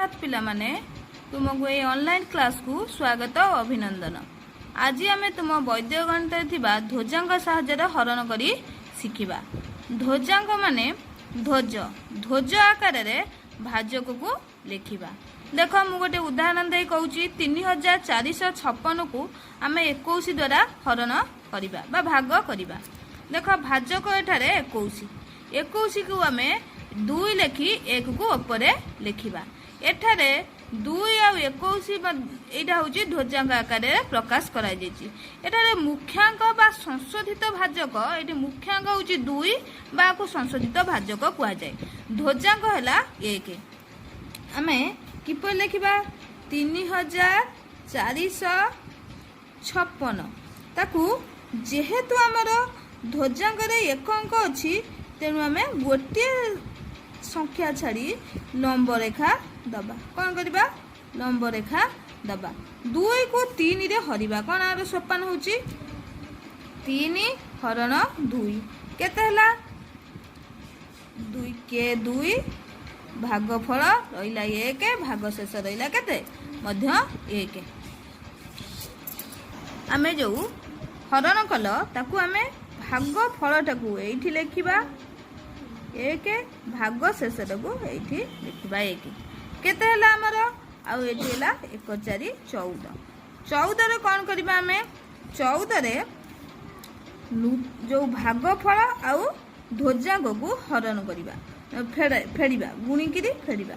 जगन्नाथ पिला माने तुमको ये ऑनलाइन क्लास को स्वागत और अभिनंदन। आज आम तुम वैद्य गणित ध्वजांग साहाय्य हरण करी शिखिबा। ध्वजांग माने ध्वज ध्वज आकार भाजक को लिखिबा। देख मु गोटे उदाहरण दे कहूँ 3456 को आम 21 द्वारा हरण करिबा बा भाग करिबा। देख भाजक एठारे 21 को आम 2 लिखि 1 को ऊपर लिखिबा। एठारे 2 और 21 यहाँ हूँ ध्वजांग आकार प्रकाश करा जायछि। एठारे मुख्यांक बा संशोधित भाजक ये मुख्यांक हूँ 2 बा को संशोधित भाजक कह जाए। ध्वजांक है 1 आम किपर लिखा 3456 ताकू जेहेतु आमर ध्वजांग एक अंक अच्छी तेणु आम गोटे संख्या छाड़ी लंब रेखा दबा। कौन करवा लंब रेखा दबा। 2 को 3 रे हरिबा। कौन आर सोपान हूँ 3 हरण 2 केते हला 2 के 2 भागफल रहिला 1 भाग शेष रहिला केते मध्य 1। आमे जो हरण कल ताकू आमे भागफल टाकू एठी लिखिबा 1 भाग शेष टाकू एठी लिखिबा 1 केते हला हमर आ एठी हला 1 4 14 14 रे कोन करबा आमे 14 रे जो भागफल आउ ध्वजांग को हरण करबा फेड़िबा गुणिकी फेड़िबा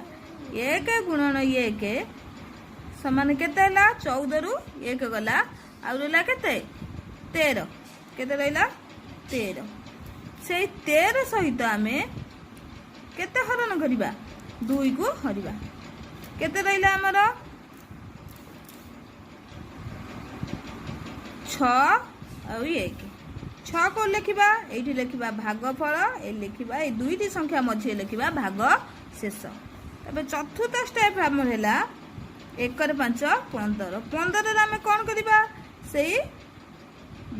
1 गुणन 1 समान केते हला 14 रु 1 गला आ रहिला केते 13 केते रहिला 13 से 13 सहित आमे केते हरण करबा 2 को हरिबा केते रहिला हमर 6 और 1 6 को लिखा ये लिखा भागफल ये लिखा ये 2टी संख्या मझे लिखा भाग शेष। तब चतुर्थ स्टेप आम है 1 5 15 15 आम कौन करवा से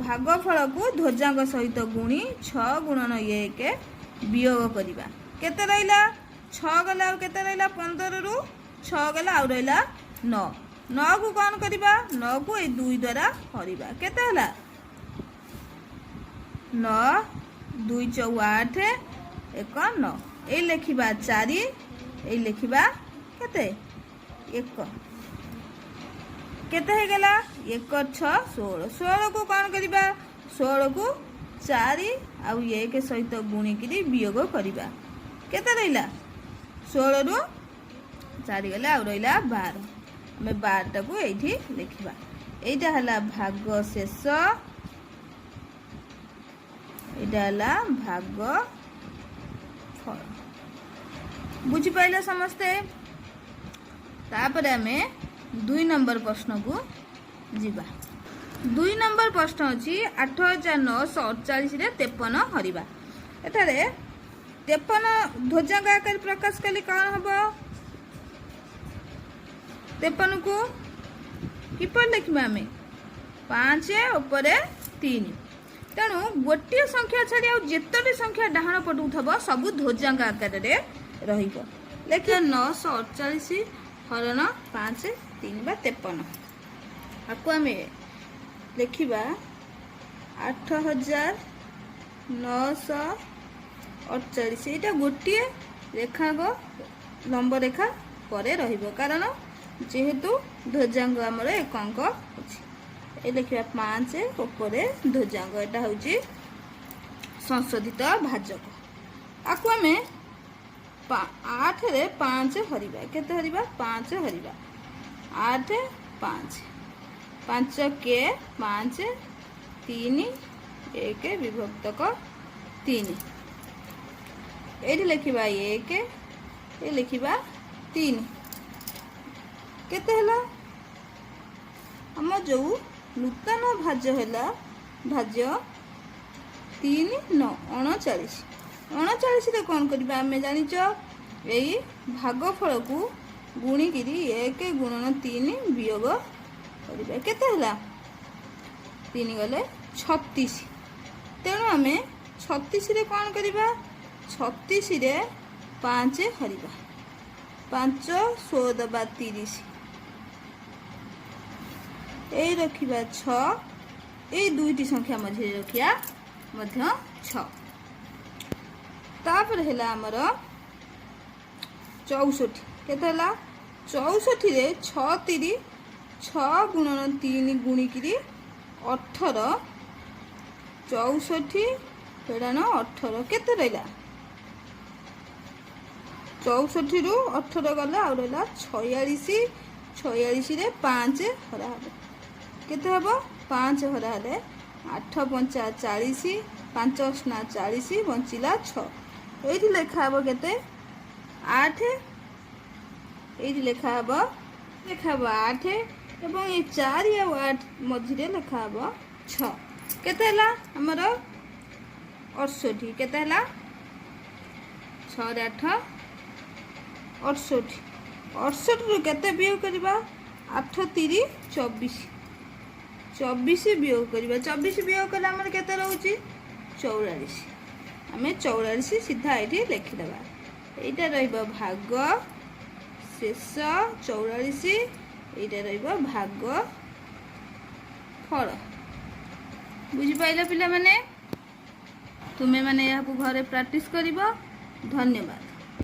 भागफल को ध्वजांग सहित गुणी 6 गुणन 1 वियोग करवा केते रहिला 6 गला केते रहिला 15 रु 6 गला आ रहिला 9 9 को कौन करवा 9 को ये 2 द्वारा हरिबा केते हला 9 2 4 8 1 9 ये लिखा 4 ये लिखा केते 1 केते हे गला 1 6 16 16 को कौन करवा 16 को 4 आउ 1 सहित गुणिकी वियोग करवा केते रहिला 16 रु 4 गला आउ रहिला 12 हमें 12 टाकू एठी लिखिबा एटा हला भाग शेष इडाला भाग फल बुझी पाइला समस्ते। तापर आमे 2 नंबर प्रश्न को जीवा। 2 नंबर प्रश्न अछि 8948 रे 53 हरिबा। एठारे 53 ध्वजांग आकार प्रकाश कले कौन हबो 53 को किपर लिखबा आमे 5 ऊपर 3 तेणु गोटे संख्या छाड़ी आते संख्या डाहाण पटू थब सब ध्वजांग आकार रहिबो। लेखिए 948 हरण 5 3 बा 53 आपको आम लिखा 8948 यहाँ गोटे रेखा लंब रेखा पर रहिबो कारण जेहेतु ध्वजांग आमर 1 अंक अछि ये लिखा 5 ऊपर ध्वजांग यहाँ हूँ संशोधित भाजक आपको आम 8 रे 5 हरिबा केते हरिबा 5 हरिबा 8 5 5 के 5 3 1 विभक्तक 3 ये लिखा 1 ये लिखा 3 केते हला हम जो नूतन भाज्य है भाज्य 3 9 39 39 कौन करवा आम जानिच यही भागफल को गुणिकी 1 गुणन 3 वियोग करवा केते हला 3 गले 36 तेणु आम 36 रे कौन करवा 36 रे 5 हरिबा 5 16 ଦବା 30 এই ରଖିବା 6 এই ଦୁଇଟି ସଂଖ୍ୟା ମଝିରେ ରଖିବା ମଧ୍ୟ 6 ତାପରେ ହେଲା ଆମର 64 କେତେ ହେଲା 64 ରେ 6 3 6 ଗୁଣନ 3 ଗୁଣିକିରି 18 64 ଫେଡ଼ାଣ 18 କେତେ ରହିଲା 64 ରୁ 18 ଗଲା ଆଉ ରହିଲା 46 46 ରେ 5 ହରା ହେବ କେତେ ହେବ 5 ହରା ହେଲେ 8 5 40 5 ଅଷ୍ଣା 40 ବଞ୍ଚିଲା 6 ଏଇଠି ଲେଖା ହେବ କେତେ 8 ଏଇଠି ଲେଖା ହେବ 8 ଏବଂ ଏ 4 ଆଉ 8 ମଝିରେ ଲେଖା ହେବ 6 କେତେ ହେଲା ଆମର 68 କେତେ ହେଲା 6 ରେ 8 68 68 ରୁ କେତେ ବିয়োଗ କରିବା 8 3 24 24 ବିয়োଗ କରିବା 24 ବିয়োଗ କଲେ ଆମର କେତେ ରହୁଛି 44 ଆମେ 44 ସିଧା ଏଇଠି ଲେଖିଦେବା এইটা রইব ভাগ শেষ 44 এইটা রইব ভাগ ফল বুঝিপাইল পিলা মানে তুমি মানে यहाँ घरे प्रैक्टिस करिबो धन्यवाद।